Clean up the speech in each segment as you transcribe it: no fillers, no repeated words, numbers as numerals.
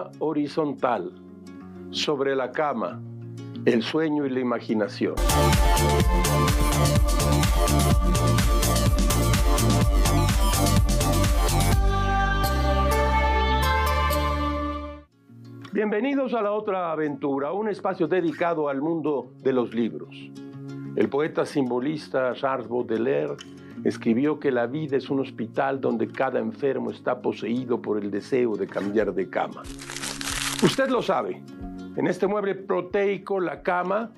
Aventura horizontal, sobre la cama, el sueño y la imaginación. Bienvenidos a La Otra Aventura, un espacio dedicado al mundo de los libros. El poeta simbolista Charles Baudelaire escribió que la vida es un hospital donde cada enfermo está poseído por el deseo de cambiar de cama. Usted lo sabe, en este mueble proteico, la cama,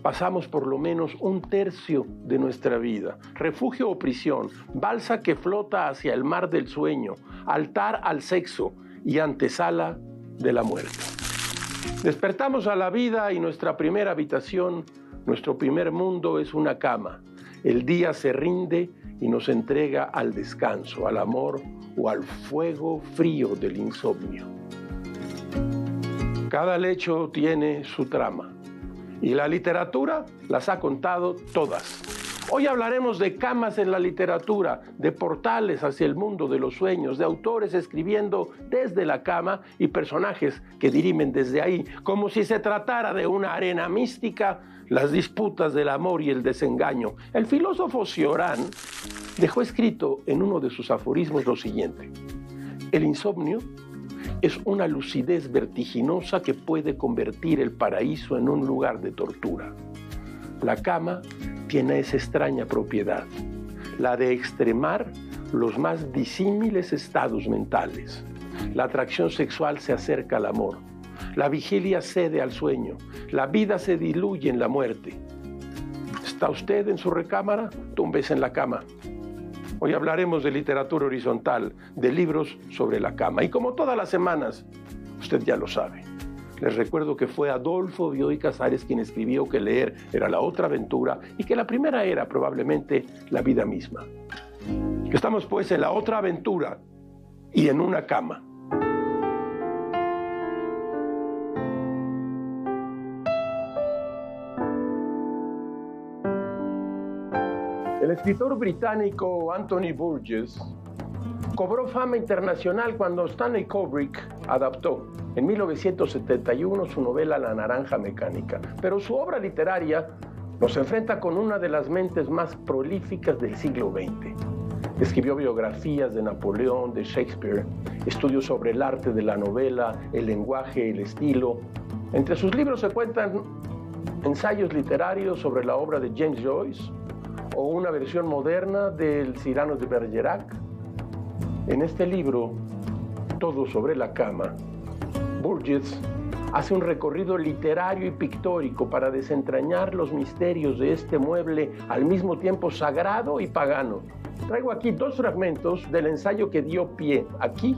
pasamos por lo menos un tercio de nuestra vida. Refugio o prisión, balsa que flota hacia el mar del sueño, altar al sexo y antesala de la muerte. Despertamos a la vida y nuestra primera habitación, nuestro primer mundo es una cama. El día se rinde y nos entrega al descanso, al amor o al fuego frío del insomnio. Cada lecho tiene su trama y la literatura las ha contado todas. Hoy hablaremos de camas en la literatura, de portales hacia el mundo de los sueños, de autores escribiendo desde la cama y personajes que dirimen desde ahí, como si se tratara de una arena mística, las disputas del amor y el desengaño. El filósofo Cioran dejó escrito en uno de sus aforismos lo siguiente: el insomnio es una lucidez vertiginosa que puede convertir el paraíso en un lugar de tortura. La cama tiene esa extraña propiedad, la de extremar los más disímiles estados mentales. La atracción sexual se acerca al amor, la vigilia cede al sueño, la vida se diluye en la muerte. ¿Está usted en su recámara? Túmbese en la cama. Hoy hablaremos de literatura horizontal, de libros sobre la cama. Y como todas las semanas, usted ya lo sabe. Les recuerdo que fue Adolfo Bioy Casares quien escribió que leer era la otra aventura y que la primera era probablemente la vida misma. Estamos pues en la otra aventura y en una cama. El escritor británico Anthony Burgess cobró fama internacional cuando Stanley Kubrick adaptó en 1971 su novela La Naranja Mecánica. Pero su obra literaria nos enfrenta con una de las mentes más prolíficas del siglo XX. Escribió biografías de Napoleón, de Shakespeare, estudios sobre el arte de la novela, el lenguaje, el estilo. Entre sus libros se cuentan ensayos literarios sobre la obra de James Joyce o una versión moderna del Cyrano de Bergerac. En este libro, Todo sobre la cama, Burgess hace un recorrido literario y pictórico para desentrañar los misterios de este mueble al mismo tiempo sagrado y pagano. Traigo aquí dos fragmentos del ensayo que dio pie aquí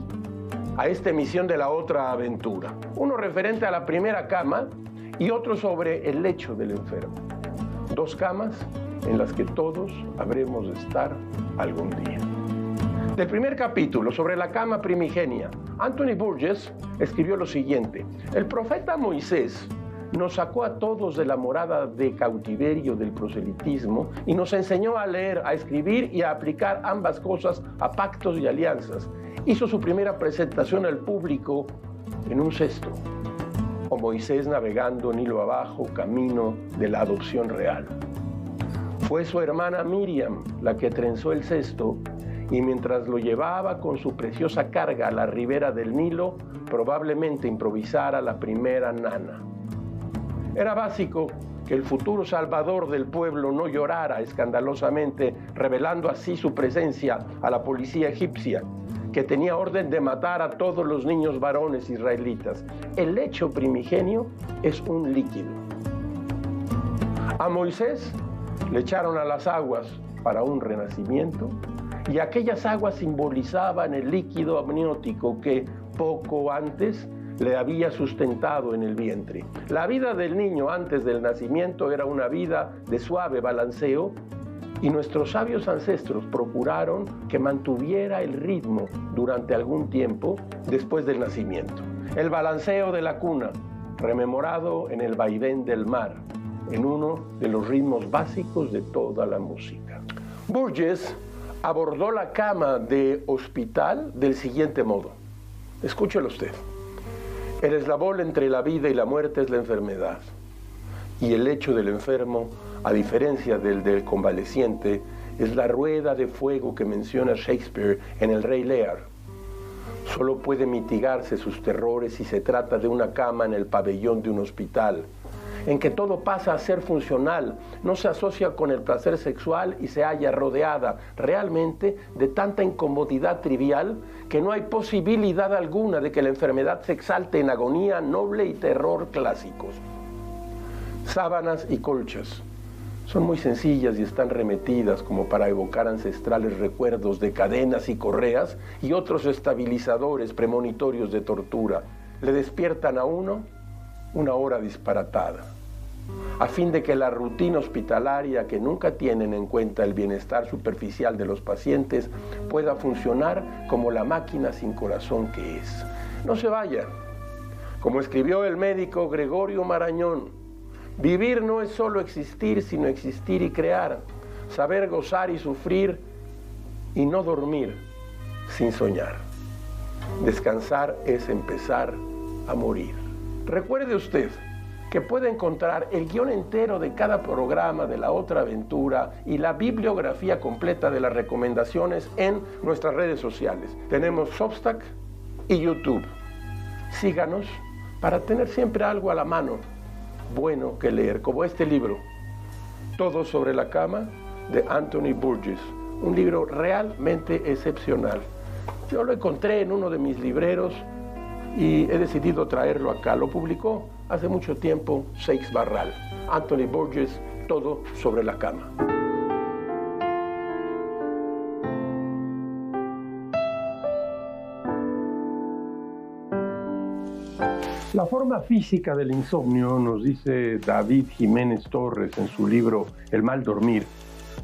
a esta emisión de La Otra Aventura. Uno referente a la primera cama y otro sobre el lecho del enfermo. Dos camas en las que todos habremos de estar algún día. Del primer capítulo, sobre la cama primigenia, Anthony Burgess escribió lo siguiente: el profeta Moisés nos sacó a todos de la morada de cautiverio del proselitismo y nos enseñó a leer, a escribir y a aplicar ambas cosas a pactos y alianzas. Hizo su primera presentación al público en un cesto, o Moisés navegando Nilo abajo, camino de la adopción real. Fue su hermana Miriam la que trenzó el cesto y mientras lo llevaba con su preciosa carga a la ribera del Nilo, probablemente improvisara la primera nana. Era básico que el futuro salvador del pueblo no llorara escandalosamente, revelando así su presencia a la policía egipcia, que tenía orden de matar a todos los niños varones israelitas. El lecho primigenio es un líquido. A Moisés le echaron a las aguas para un renacimiento, y aquellas aguas simbolizaban el líquido amniótico que poco antes le había sustentado en el vientre. La vida del niño antes del nacimiento era una vida de suave balanceo y nuestros sabios ancestros procuraron que mantuviera el ritmo durante algún tiempo después del nacimiento. El balanceo de la cuna, rememorado en el vaivén del mar, en uno de los ritmos básicos de toda la música. Burgess abordó la cama de hospital del siguiente modo. Escúchelo usted. El eslabón entre la vida y la muerte es la enfermedad. Y el lecho del enfermo, a diferencia del convaleciente, es la rueda de fuego que menciona Shakespeare en El Rey Lear. Solo puede mitigarse sus terrores si se trata de una cama en el pabellón de un hospital, en que todo pasa a ser funcional, no se asocia con el placer sexual y se halla rodeada realmente de tanta incomodidad trivial que no hay posibilidad alguna de que la enfermedad se exalte en agonía noble y terror clásicos. Sábanas y colchas son muy sencillas y están remetidas como para evocar ancestrales recuerdos de cadenas y correas y otros estabilizadores premonitorios de tortura. Le despiertan a uno una hora disparatada, a fin de que la rutina hospitalaria, que nunca tienen en cuenta el bienestar superficial de los pacientes, pueda funcionar como la máquina sin corazón que es. No se vaya. Como escribió el médico Gregorio Marañón, vivir no es solo existir, sino existir y crear, saber gozar y sufrir y no dormir sin soñar. Descansar es empezar a morir. Recuerde usted que puede encontrar el guión entero de cada programa de La Otra Aventura y la bibliografía completa de las recomendaciones en nuestras redes sociales. Tenemos Substack y YouTube. Síganos para tener siempre algo a la mano bueno que leer, como este libro, Todo sobre la cama, de Anthony Burgess. Un libro realmente excepcional. Yo lo encontré en uno de mis libreros y he decidido traerlo acá. Lo publicó hace mucho tiempo Seix Barral. Anthony Burgess, Todo sobre la cama. La forma física del insomnio, nos dice David Jiménez Torres en su libro El mal dormir,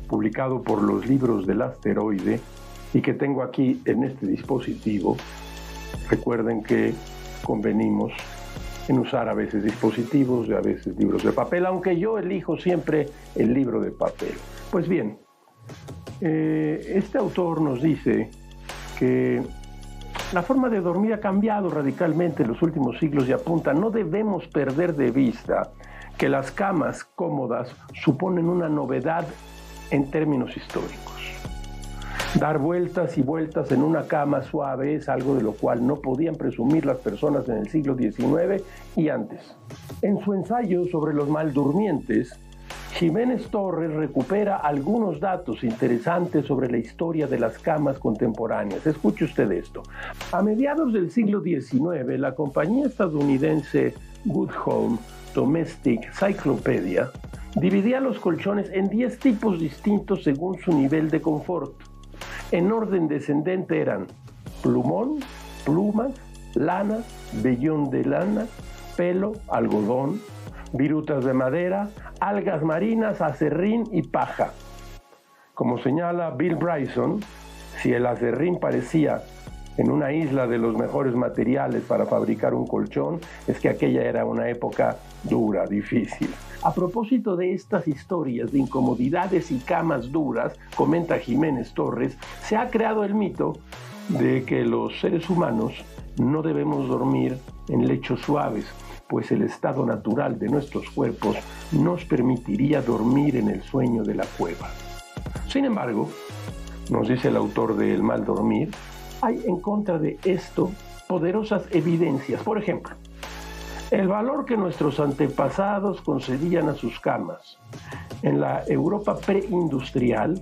publicado por los Libros del Asteroide y que tengo aquí en este dispositivo. Recuerden que convenimos en usar a veces dispositivos y a veces libros de papel, aunque yo elijo siempre el libro de papel. Pues bien, este autor nos dice que la forma de dormir ha cambiado radicalmente en los últimos siglos y apunta: no debemos perder de vista que las camas cómodas suponen una novedad en términos históricos. Dar vueltas y vueltas en una cama suave es algo de lo cual no podían presumir las personas en el siglo XIX y antes. En su ensayo sobre los maldurmientes, Jiménez Torres recupera algunos datos interesantes sobre la historia de las camas contemporáneas. Escuche usted esto. A mediados del siglo XIX, la compañía estadounidense Good Home Domestic Cyclopedia dividía los colchones en 10 tipos distintos según su nivel de confort. En orden descendente eran plumón, plumas, lana, vellón de lana, pelo, algodón, virutas de madera, algas marinas, acerrín y paja. Como señala Bill Bryson, si el acerrín parecía en una isla de los mejores materiales para fabricar un colchón, es que aquella era una época dura, difícil. A propósito de estas historias de incomodidades y camas duras, comenta Jiménez Torres, se ha creado el mito de que los seres humanos no debemos dormir en lechos suaves, pues el estado natural de nuestros cuerpos nos permitiría dormir en el sueño de la cueva. Sin embargo, nos dice el autor de El mal dormir, hay en contra de esto poderosas evidencias. Por ejemplo, el valor que nuestros antepasados concedían a sus camas en la Europa preindustrial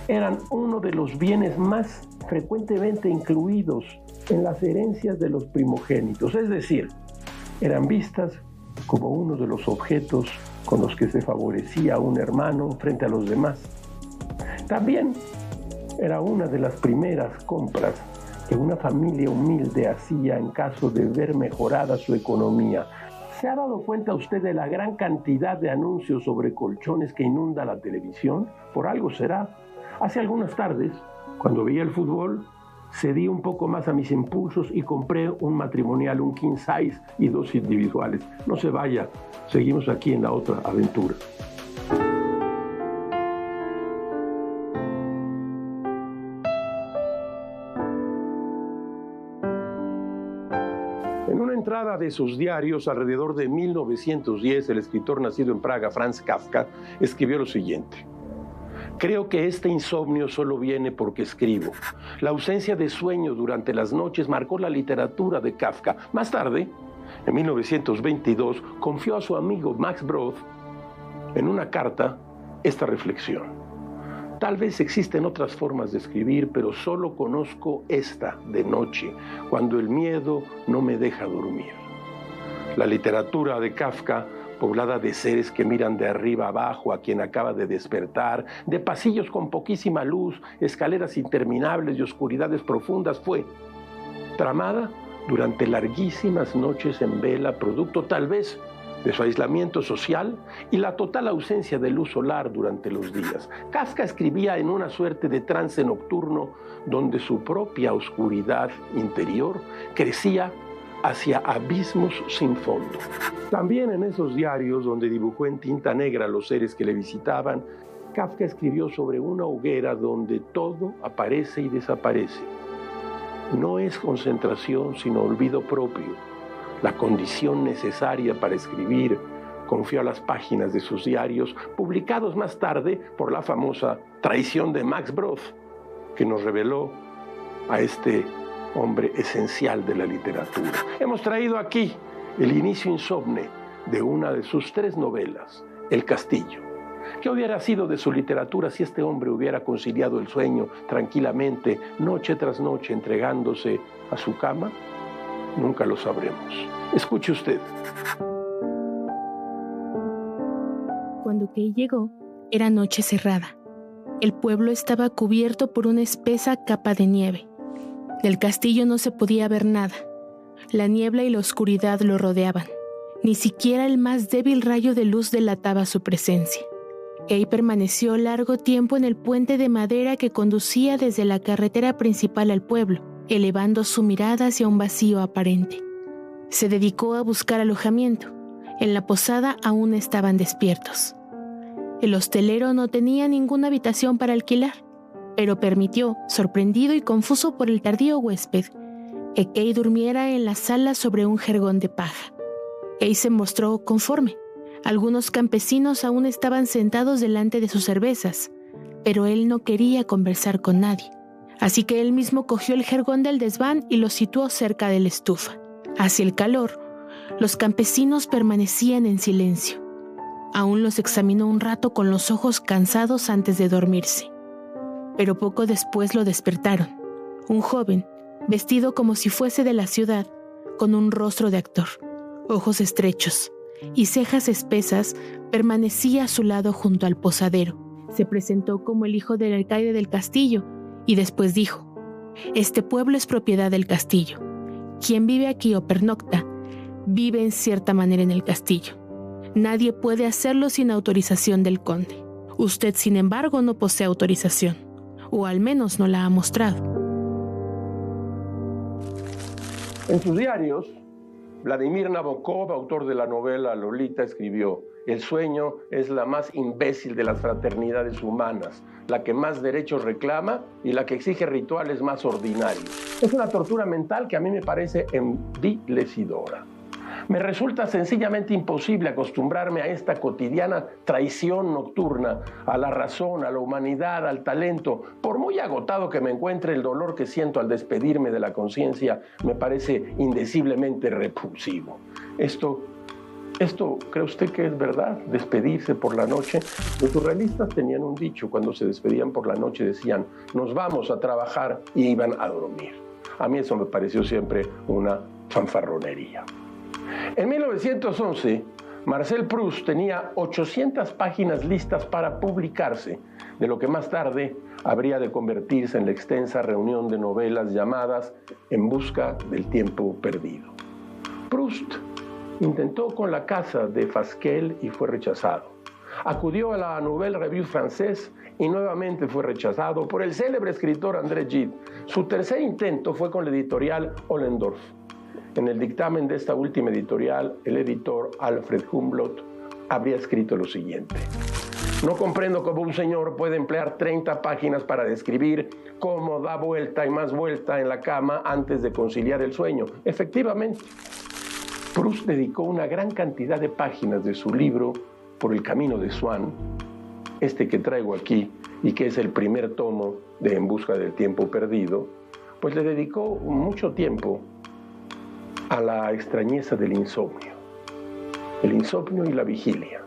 eran uno de los bienes más frecuentemente incluidos en las herencias de los primogénitos, es decir, eran vistas como uno de los objetos con los que se favorecía a un hermano frente a los demás. También era una de las primeras compras que una familia humilde hacía en caso de ver mejorada su economía. ¿Se ha dado cuenta usted de la gran cantidad de anuncios sobre colchones que inunda la televisión? Por algo será. Hace algunas tardes, cuando veía el fútbol, cedí un poco más a mis impulsos y compré un matrimonial, un king size y 2 individuales. No se vaya, seguimos aquí en La Otra Aventura. portada de sus diarios, alrededor de 1910, el escritor nacido en Praga, Franz Kafka, escribió lo siguiente: creo que este insomnio solo viene porque escribo. La ausencia de sueño durante las noches marcó la literatura de Kafka. Más tarde, en 1922, confió a su amigo Max Brod en una carta esta reflexión: tal vez existen otras formas de escribir, pero solo conozco esta de noche, cuando el miedo no me deja dormir. La literatura de Kafka, poblada de seres que miran de arriba abajo a quien acaba de despertar, de pasillos con poquísima luz, escaleras interminables y oscuridades profundas, fue tramada durante larguísimas noches en vela, producto tal vez de su aislamiento social y la total ausencia de luz solar durante los días. Kafka escribía en una suerte de trance nocturno donde su propia oscuridad interior crecía hacia abismos sin fondo. También en esos diarios donde dibujó en tinta negra los seres que le visitaban, Kafka escribió sobre una hoguera donde todo aparece y desaparece. No es concentración, sino olvido propio, la condición necesaria para escribir. Confió a las páginas de sus diarios, publicados más tarde por la famosa traición de Max Brod, que nos reveló a este hombre esencial de la literatura. Hemos traído aquí el inicio insomne de una de sus 3 novelas, El Castillo. ¿Qué hubiera sido de su literatura si este hombre hubiera conciliado el sueño tranquilamente, noche tras noche, entregándose a su cama? Nunca lo sabremos. Escuche usted. Cuando Kay llegó, era noche cerrada. El pueblo estaba cubierto por una espesa capa de nieve. Del castillo no se podía ver nada. La niebla y la oscuridad lo rodeaban. Ni siquiera el más débil rayo de luz delataba su presencia. Kay permaneció largo tiempo en el puente de madera que conducía desde la carretera principal al pueblo, elevando su mirada hacia un vacío aparente. Se dedicó a buscar alojamiento. En la posada aún estaban despiertos. El hostelero no tenía ninguna habitación para alquilar, pero permitió, sorprendido y confuso por el tardío huésped, que Kay durmiera en la sala sobre un jergón de paja. Kay se mostró conforme. Algunos campesinos aún estaban sentados delante de sus cervezas, pero él no quería conversar con nadie. Así que él mismo cogió el jergón del desván y lo situó cerca de la estufa. Hacia el calor, los campesinos permanecían en silencio. Aún los examinó un rato con los ojos cansados antes de dormirse. Pero poco después lo despertaron. Un joven, vestido como si fuese de la ciudad, con un rostro de actor, ojos estrechos y cejas espesas, permanecía a su lado junto al posadero. Se presentó como el hijo del alcaide del castillo y después dijo: «Este pueblo es propiedad del castillo. Quien vive aquí o pernocta, vive en cierta manera en el castillo. Nadie puede hacerlo sin autorización del conde. Usted, sin embargo, no posee autorización, o al menos no la ha mostrado». En sus diarios, Vladimir Nabokov, autor de la novela Lolita, escribió: «El sueño es la más imbécil de las fraternidades humanas, la que más derechos reclama y la que exige rituales más ordinarios. Es una tortura mental que a mí me parece envilecedora. Me resulta sencillamente imposible acostumbrarme a esta cotidiana traición nocturna, a la razón, a la humanidad, al talento. Por muy agotado que me encuentre, el dolor que siento al despedirme de la conciencia me parece indeciblemente repulsivo». ¿Esto cree usted que es verdad? Despedirse por la noche. Los surrealistas tenían un dicho: cuando se despedían por la noche decían: «Nos vamos a trabajar», y iban a dormir. A mí eso me pareció siempre una fanfarronería. En 1911, Marcel Proust tenía 800 páginas listas para publicarse, de lo que más tarde habría de convertirse en la extensa reunión de novelas llamadas En busca del tiempo perdido. Proust intentó con La casa de Fasquelle y fue rechazado. Acudió a la Nouvelle Revue Française y nuevamente fue rechazado por el célebre escritor André Gide. Su tercer intento fue con la editorial Ollendorff. En el dictamen de esta última editorial, el editor Alfred Humboldt habría escrito lo siguiente: «No comprendo cómo un señor puede emplear 30 páginas para describir cómo da vuelta y más vuelta en la cama antes de conciliar el sueño». Efectivamente, Proust dedicó una gran cantidad de páginas de su libro Por el camino de Swann, este que traigo aquí y que es el primer tomo de En busca del tiempo perdido, pues le dedicó mucho tiempo a la extrañeza del insomnio, el insomnio y la vigilia,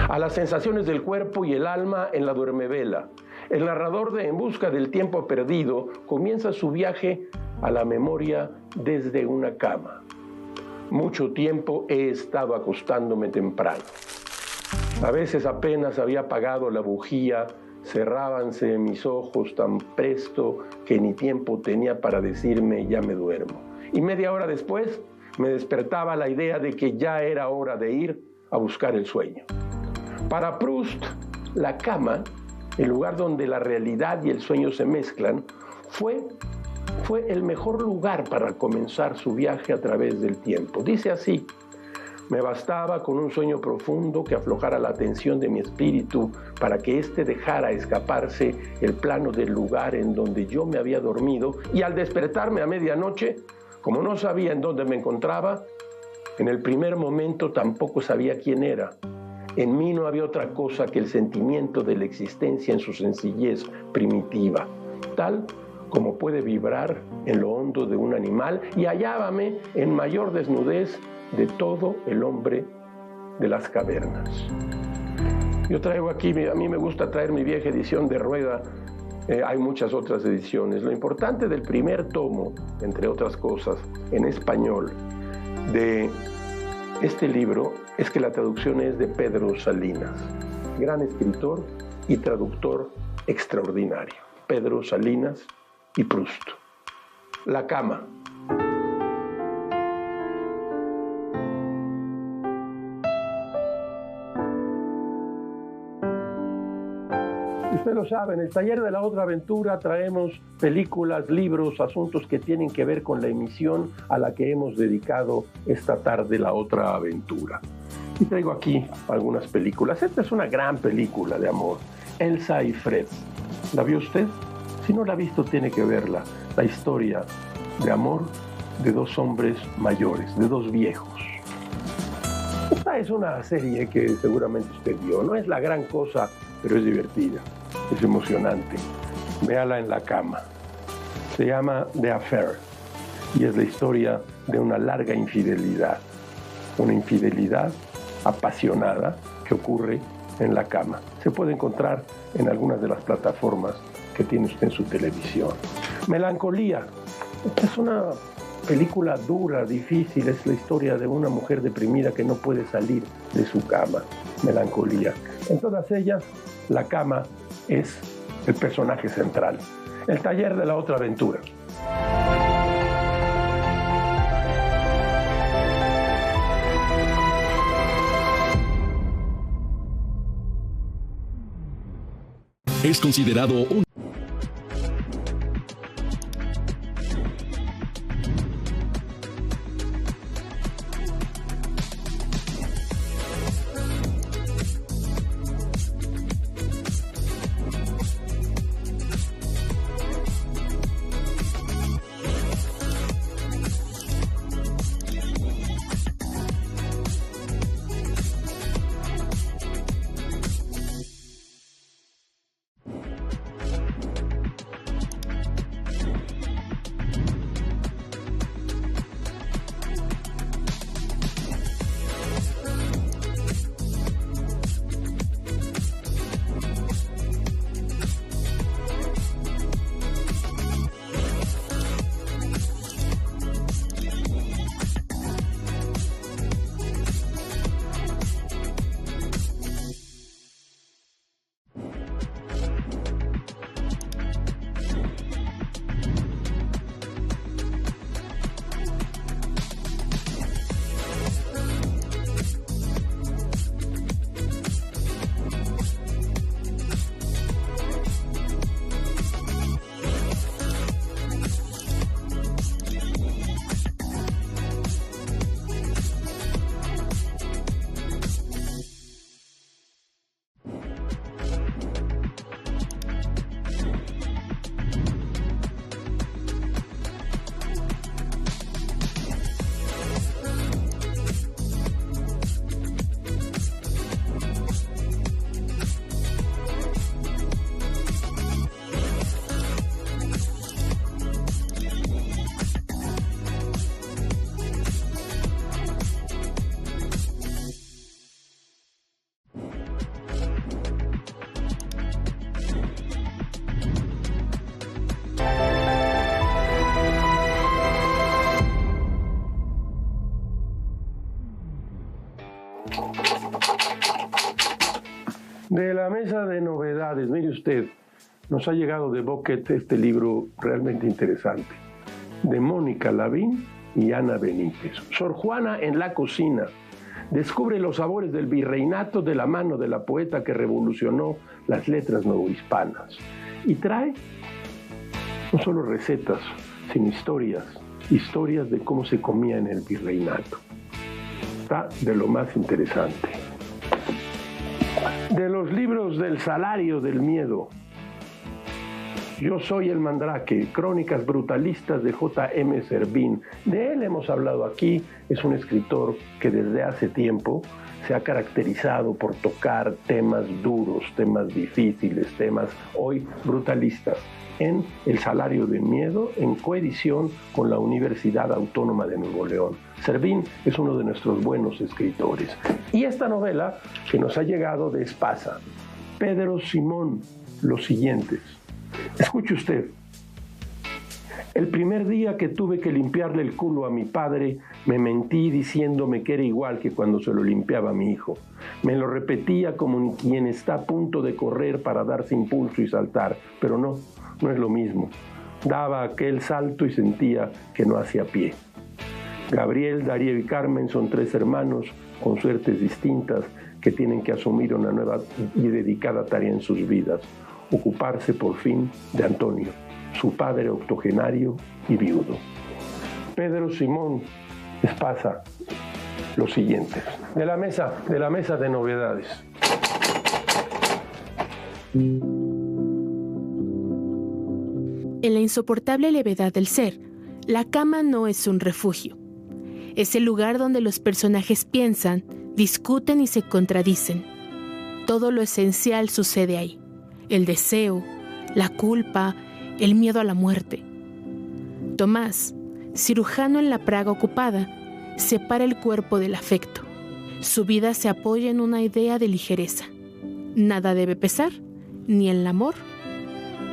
a las sensaciones del cuerpo y el alma en la duermevela. El narrador de En busca del tiempo perdido comienza su viaje a la memoria desde una cama. Mucho tiempo he estado acostándome temprano. A veces apenas había apagado la bujía, cerrábanse mis ojos tan presto que ni tiempo tenía para decirme ya me duermo. Y media hora después me despertaba la idea de que ya era hora de ir a buscar el sueño. Para Proust, la cama, el lugar donde la realidad y el sueño se mezclan, fue el mejor lugar para comenzar su viaje a través del tiempo. Dice así: me bastaba con un sueño profundo que aflojara la tensión de mi espíritu para que éste dejara escaparse el plano del lugar en donde yo me había dormido, y al despertarme a medianoche, como no sabía en dónde me encontraba, en el primer momento tampoco sabía quién era. En mí no había otra cosa que el sentimiento de la existencia en su sencillez primitiva, tal como puede vibrar en lo hondo de un animal, y hallábame en mayor desnudez de todo el hombre de las cavernas. Yo traigo aquí, a mí me gusta traer mi vieja edición de rueda, hay muchas otras ediciones. Lo importante del primer tomo, entre otras cosas, en español, de este libro, es que la traducción es de Pedro Salinas, gran escritor y traductor extraordinario. Pedro Salinas y Proust. La cama. Ustedes lo saben, en el taller de La Otra Aventura traemos películas, libros, asuntos que tienen que ver con la emisión a la que hemos dedicado esta tarde La Otra Aventura. Y traigo aquí algunas películas. Esta es una gran película de amor, Elsa y Fred. ¿La vio usted? Si no la ha visto, tiene que verla. La historia de amor de dos hombres mayores, de dos viejos. Esta es una serie que seguramente usted vio. No es la gran cosa, pero es divertida, es emocionante. Véala en la cama. Se llama The Affair y es la historia de una larga infidelidad. Una infidelidad apasionada que ocurre en la cama. Se puede encontrar en algunas de las plataformas que tiene usted en su televisión. Melancolía. Esta es una película dura, difícil. Es la historia de una mujer deprimida que no puede salir de su cama. Melancolía. En todas ellas, la cama es el personaje central. El taller de La Otra Aventura. Es considerado un De la mesa de novedades, mire usted, nos ha llegado de Boquet este libro realmente interesante, de Mónica Lavín y Ana Benítez. Sor Juana en la cocina descubre los sabores del virreinato de la mano de la poeta que revolucionó las letras novohispanas. Y trae no solo recetas, sino historias de cómo se comía en el virreinato. Está de lo más interesante. De los libros del Salario del Miedo, Yo soy el Mandrake, Crónicas brutalistas de J.M. Servín. De él hemos hablado aquí. Es un escritor que desde hace tiempo se ha caracterizado por tocar temas duros, temas difíciles, temas hoy brutalistas. En El Salario del Miedo, en coedición con la Universidad Autónoma de Nuevo León. Servín es uno de nuestros buenos escritores. Y esta novela que nos ha llegado de Espasa, Pedro Simón, Los Siguientes. Escuche usted. El primer día que tuve que limpiarle el culo a mi padre, me mentí diciéndome que era igual que cuando se lo limpiaba a mi hijo. Me lo repetía como quien está a punto de correr para darse impulso y saltar, pero no es lo mismo. Daba aquel salto y sentía que no hacía pie. Gabriel, Darío y Carmen son 3 hermanos con suertes distintas que tienen que asumir una nueva y dedicada tarea en sus vidas: ocuparse por fin de Antonio, su padre octogenario y viudo. Pedro Simón Espasa, Los Siguientes. De la mesa de novedades. En la insoportable levedad del ser, la cama no es un refugio. Es el lugar donde los personajes piensan, discuten y se contradicen. Todo lo esencial sucede ahí. El deseo, la culpa, el miedo a la muerte. Tomás, cirujano en la Praga ocupada, separa el cuerpo del afecto. Su vida se apoya en una idea de ligereza. Nada debe pesar, ni el amor,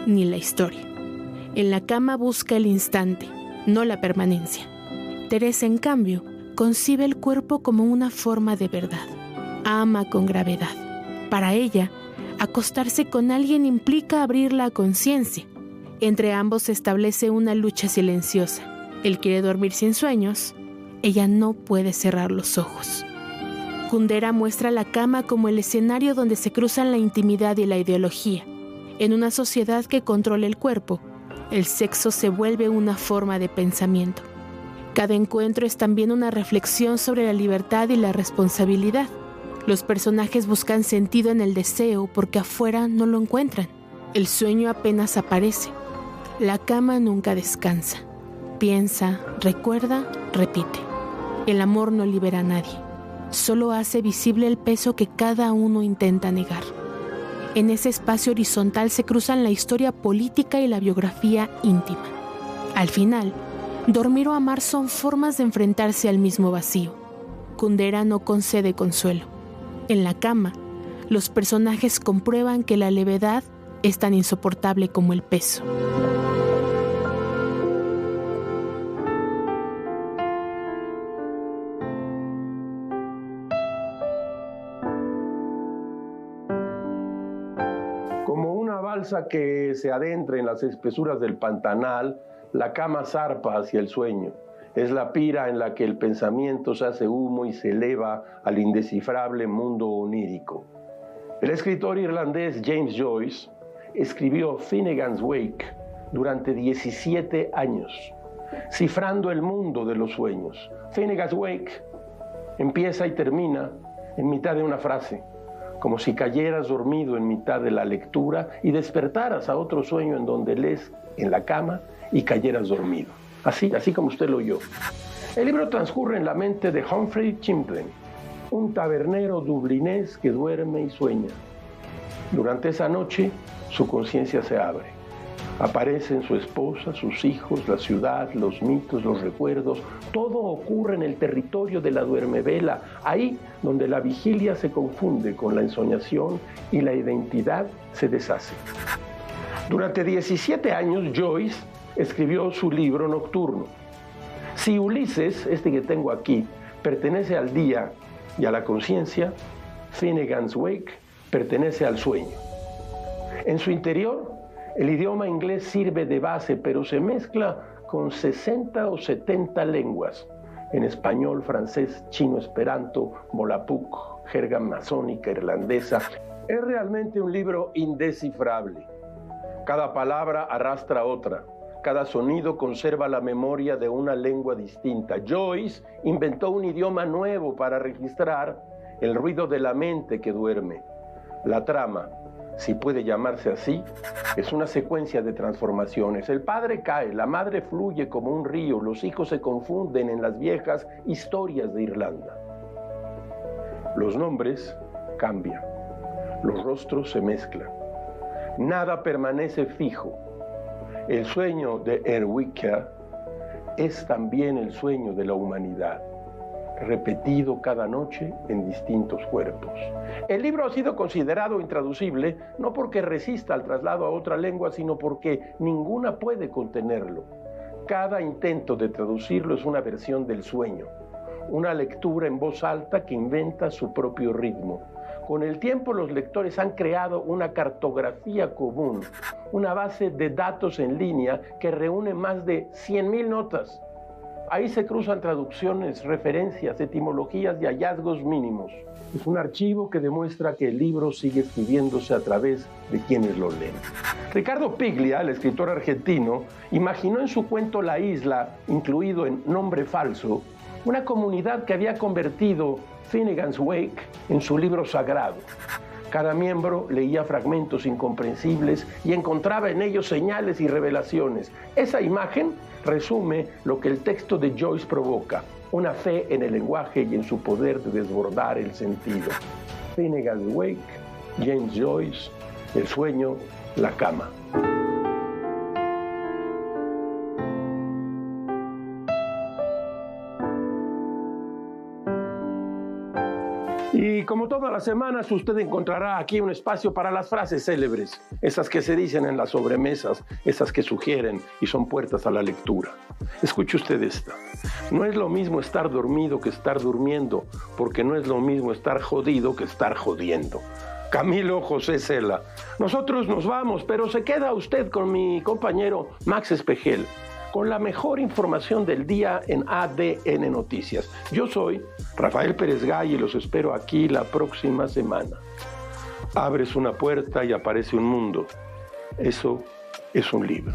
ni la historia. En la cama busca el instante, no la permanencia. Teresa, en cambio, concibe el cuerpo como una forma de verdad. Ama con gravedad. Para ella, acostarse con alguien implica abrir la conciencia. Entre ambos se establece una lucha silenciosa. Él quiere dormir sin sueños, ella no puede cerrar los ojos. Kundera muestra la cama como el escenario donde se cruzan la intimidad y la ideología. En una sociedad que controla el cuerpo, el sexo se vuelve una forma de pensamiento. Cada encuentro es también una reflexión sobre la libertad y la responsabilidad. Los personajes buscan sentido en el deseo porque afuera no lo encuentran. El sueño apenas aparece. La cama nunca descansa. Piensa, recuerda, repite. El amor no libera a nadie. Solo hace visible el peso que cada uno intenta negar. En ese espacio horizontal se cruzan la historia política y la biografía íntima. Al final, dormir o amar son formas de enfrentarse al mismo vacío. Kundera no concede consuelo. En la cama, los personajes comprueban que la levedad es tan insoportable como el peso. Como una balsa que se adentra en las espesuras del Pantanal, la cama zarpa hacia el sueño. Es la pira en la que el pensamiento se hace humo y se eleva al indescifrable mundo onírico. El escritor irlandés James Joyce escribió Finnegan's Wake durante 17 años, cifrando el mundo de los sueños. Finnegan's Wake empieza y termina en mitad de una frase, como si cayeras dormido en mitad de la lectura y despertaras a otro sueño en donde lees en la cama y cayeras dormido. Así como usted lo oyó. El libro transcurre en la mente de Humphrey Chamberlain, un tabernero dublinés que duerme y sueña. Durante esa noche, su conciencia se abre. Aparecen su esposa, sus hijos, la ciudad, los mitos, los recuerdos. Todo ocurre en el territorio de la duermevela, ahí donde la vigilia se confunde con la ensoñación y la identidad se deshace. Durante 17 años, Joyce escribió su libro nocturno. Si Ulises, este que tengo aquí, pertenece al día, y a la conciencia, Finnegan's Wake pertenece al sueño. En su interior, el idioma inglés sirve de base, pero se mezcla con 60 o 70 lenguas, en español, francés, chino, esperanto, volapük, jerga masónica, irlandesa. Es realmente un libro indescifrable. Cada palabra arrastra otra. Cada sonido conserva la memoria de una lengua distinta. Joyce inventó un idioma nuevo para registrar el ruido de la mente que duerme. La trama, si puede llamarse así, es una secuencia de transformaciones. El padre cae, la madre fluye como un río, los hijos se confunden en las viejas historias de Irlanda. Los nombres cambian, los rostros se mezclan. Nada permanece fijo. El sueño de Erwica es también el sueño de la humanidad, repetido cada noche en distintos cuerpos. El libro ha sido considerado intraducible no porque resista al traslado a otra lengua, sino porque ninguna puede contenerlo. Cada intento de traducirlo es una versión del sueño, una lectura en voz alta que inventa su propio ritmo. Con el tiempo, los lectores han creado una cartografía común, una base de datos en línea que reúne más de 100,000 notas. Ahí se cruzan traducciones, referencias, etimologías y hallazgos mínimos. Es un archivo que demuestra que el libro sigue escribiéndose a través de quienes lo leen. Ricardo Piglia, el escritor argentino, imaginó en su cuento La Isla, incluido en Nombre Falso, una comunidad que había convertido Finnegan's Wake en su libro sagrado. Cada miembro leía fragmentos incomprensibles y encontraba en ellos señales y revelaciones. Esa imagen resume lo que el texto de Joyce provoca, una fe en el lenguaje y en su poder de desbordar el sentido. Finnegan's Wake, James Joyce, el sueño, la cama. Y como todas las semanas, usted encontrará aquí un espacio para las frases célebres, esas que se dicen en las sobremesas, esas que sugieren y son puertas a la lectura. Escuche usted esta. No es lo mismo estar dormido que estar durmiendo, porque no es lo mismo estar jodido que estar jodiendo. Camilo José Cela. Nosotros nos vamos, pero se queda usted con mi compañero Max Espejel, con la mejor información del día en ADN Noticias. Yo soy Rafael Pérez Gay y los espero aquí la próxima semana. Abres una puerta y aparece un mundo. Eso es un libro.